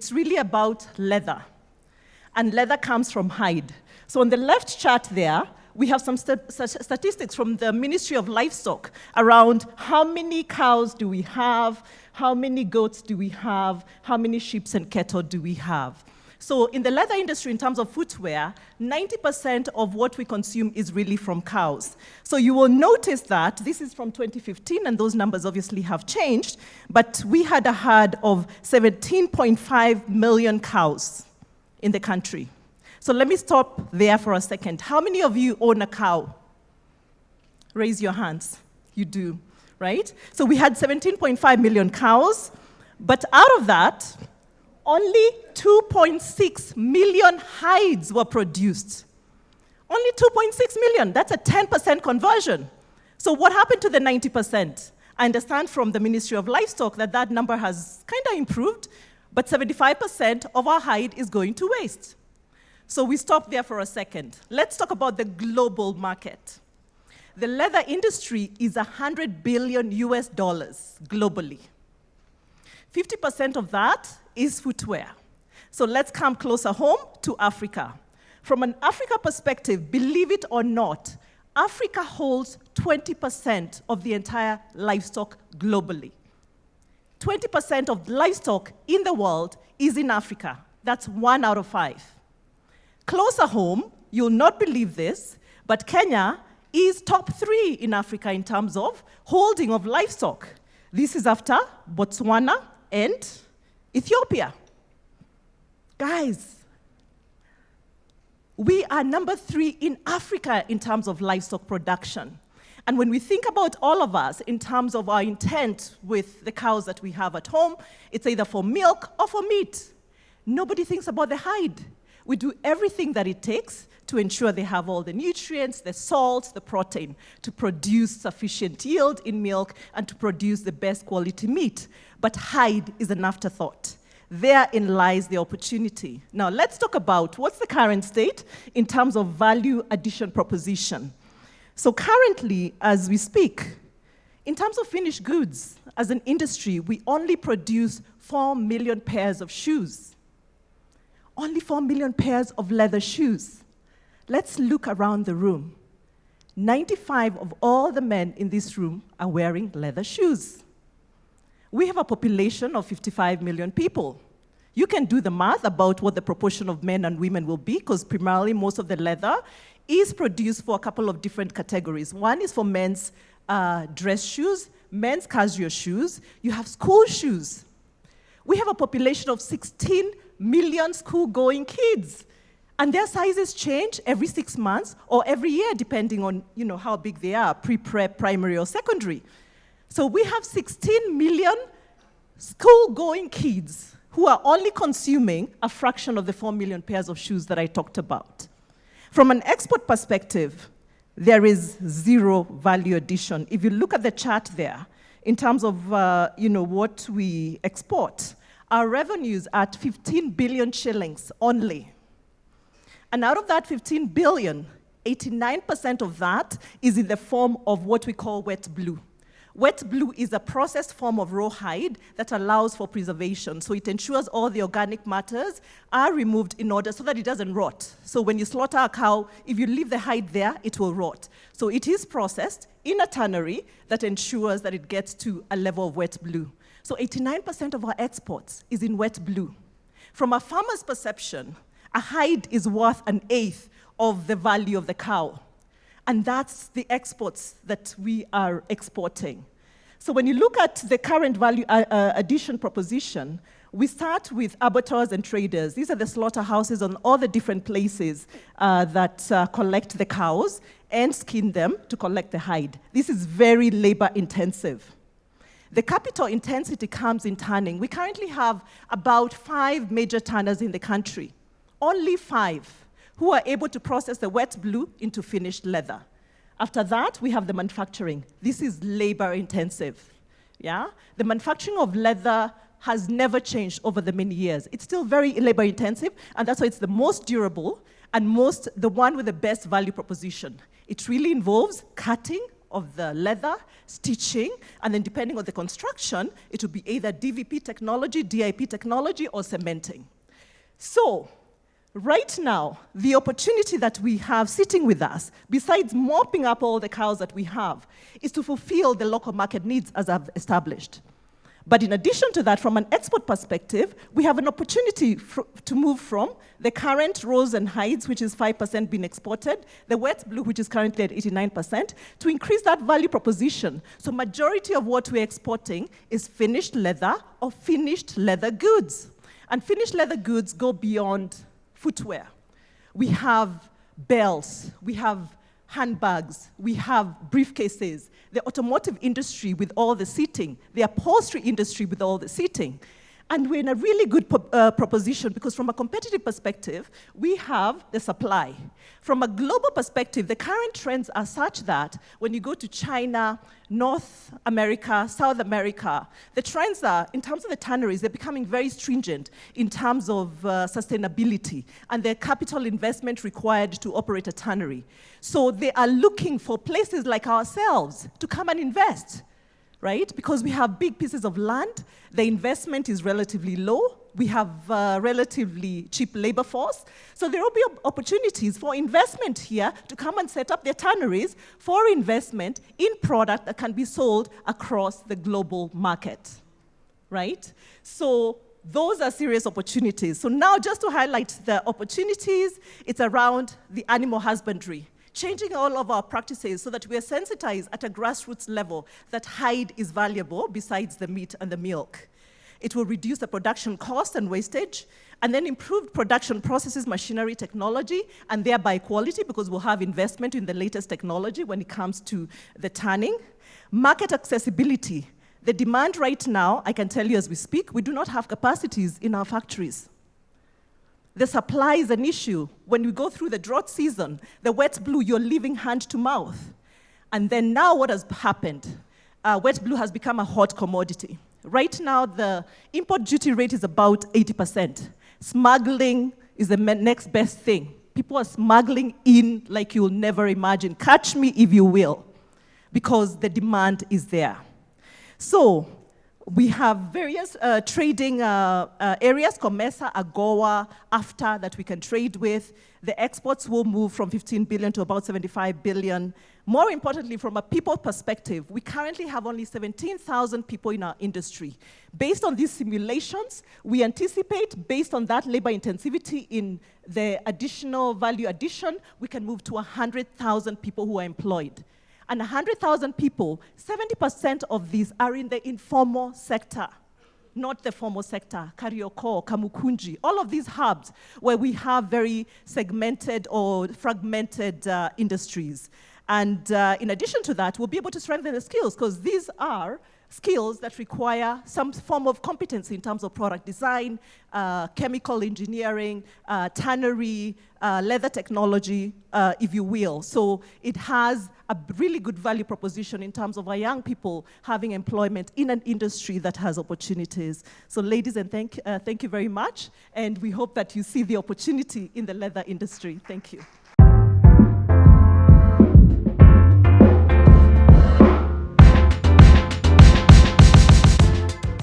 It's really about leather. And leather comes from hide. So on the left chart there, we have some statistics from the Ministry of Livestock around how many cows do we have, how many goats do we have, how many sheep and cattle do we have. So in the leather industry, in terms of footwear, 90% of what we consume is really from cows. So you will notice that this is from 2015, and those numbers obviously have changed, but we had a herd of 17.5 million cows in the country. So let me stop there for a second. How many of you own a cow? Raise your hands. You do, right? So we had 17.5 million cows, but out of that, only 2.6 million hides were produced. Only 2.6 million. That's a 10% conversion. So what happened to the 90%? I understand from the Ministry of Livestock that that number has kind of improved, but 75% of our hide is going to waste. So we stop there for a second. Let's talk about the global market. The leather industry is $100 billion globally. 50% of that is footwear. So let's come closer home to Africa. From an Africa perspective, believe it or not, Africa holds 20% of the entire livestock globally. 20% of livestock in the world is in Africa. That's 1 out of 5. Closer home, you'll not believe this, but Kenya is top 3 in Africa in terms of holding of livestock. This is after Botswana and Ethiopia. Guys, we are number 3 in Africa in terms of livestock production. And when we think about all of us in terms of our intent with the cows that we have at home, it's either for milk or for meat. Nobody thinks about the hide. We do everything that it takes to ensure they have all the nutrients, the salt, the protein, to produce sufficient yield in milk and to produce the best quality meat. But hide is an afterthought. Therein lies the opportunity. Now, let's talk about what's the current state in terms of value addition proposition. So currently, as we speak, in terms of finished goods, as an industry, we only produce 4 million pairs of shoes. Only 4 million pairs of leather shoes. Let's look around the room. 95 of all the men in this room are wearing leather shoes. We have a population of 55 million people. You can do the math about what the proportion of men and women will be, because primarily most of the leather is produced for a couple of different categories. One is for men's dress shoes, men's casual shoes. You have school shoes. We have a population of 16 million school-going kids. And their sizes change every 6 months or every year, depending on how big they are, pre-prep, primary, or secondary. So we have 16 million school-going kids who are only consuming a fraction of the 4 million pairs of shoes that I talked about. From an export perspective, there is zero value addition. If you look at the chart there, in terms of what we export, our revenues are at 15 billion shillings only. And out of that 15 billion, 89% of that is in the form of what we call wet blue. Wet blue is a processed form of raw hide that allows for preservation. So it ensures all the organic matters are removed in order so that it doesn't rot. So when you slaughter a cow, if you leave the hide there, it will rot. So it is processed in a tannery that ensures that it gets to a level of wet blue. So 89% of our exports is in wet blue. From a farmer's perception, a hide is worth 1/8 of the value of the cow. And that's the exports that we are exporting. So when you look at the current value addition proposition, we start with abattoirs and traders. These are the slaughterhouses on all the different places that collect the cows and skin them to collect the hide. This is very labor intensive. The capital intensity comes in tanning. We currently have about 5 major tanners in the country. Only 5 who are able to process the wet blue into finished leather. After that, we have the manufacturing. This is labor intensive. Yeah? The manufacturing of leather has never changed over the many years. It's still very labor intensive, and that's why it's the most durable and the one with the best value proposition. It really involves cutting of the leather, stitching, and then depending on the construction, it will be either DVP technology, DIP technology, or cementing. So, right now, the opportunity that we have sitting with us, besides mopping up all the cows that we have, is to fulfill the local market needs as I've established. But in addition to that, from an export perspective, we have an opportunity to move from the current rose and hides, which is 5% being exported, the wet blue, which is currently at 89%, to increase that value proposition. So majority of what we're exporting is finished leather or finished leather goods. And finished leather goods go beyond footwear. We have belts, we have handbags, we have briefcases, the automotive industry with all the seating, the upholstery industry with all the seating. And we're in a really good proposition because from a competitive perspective, we have the supply. From a global perspective, the current trends are such that when you go to China, North America, South America, the trends are, in terms of the tanneries, they're becoming very stringent in terms of sustainability and the capital investment required to operate a tannery. So they are looking for places like ourselves to come and invest. Right? Because we have big pieces of land, the investment is relatively low, we have relatively cheap labor force, so there will be opportunities for investment here to come and set up their tanneries for investment in product that can be sold across the global market, right? So those are serious opportunities. So now just to highlight the opportunities, it's around the animal husbandry. Changing all of our practices so that we are sensitized at a grassroots level that hide is valuable besides the meat and the milk. It will reduce the production cost and wastage, and then improve production processes, machinery, technology, and thereby quality because we'll have investment in the latest technology when it comes to the tanning. Market accessibility. The demand right now, I can tell you as we speak, we do not have capacities in our factories. The supply is an issue. When we go through the drought season, the wet blue, you're living hand to mouth. And then now what has happened? Wet blue has become a hot commodity. Right now, the import duty rate is about 80%. Smuggling is the next best thing. People are smuggling in like you'll never imagine. Catch me if you will, because the demand is there. So, we have various trading areas, COMESA, AGOA, AFTA, that we can trade with. The exports will move from 15 billion to about 75 billion. More importantly, from a people perspective, we currently have only 17,000 people in our industry. Based on these simulations, we anticipate, based on that labor intensivity in the additional value addition, we can move to 100,000 people who are employed. And 100,000 people, 70% of these are in the informal sector, not the formal sector, Karioko, Kamukunji, all of these hubs where we have very segmented or fragmented industries. And in addition to that, we'll be able to strengthen the skills because these are skills that require some form of competency in terms of product design, chemical engineering, tannery, leather technology, if you will. So it has a really good value proposition in terms of our young people having employment in an industry that has opportunities. So ladies, and thank you very much. And we hope that you see the opportunity in the leather industry. Thank you.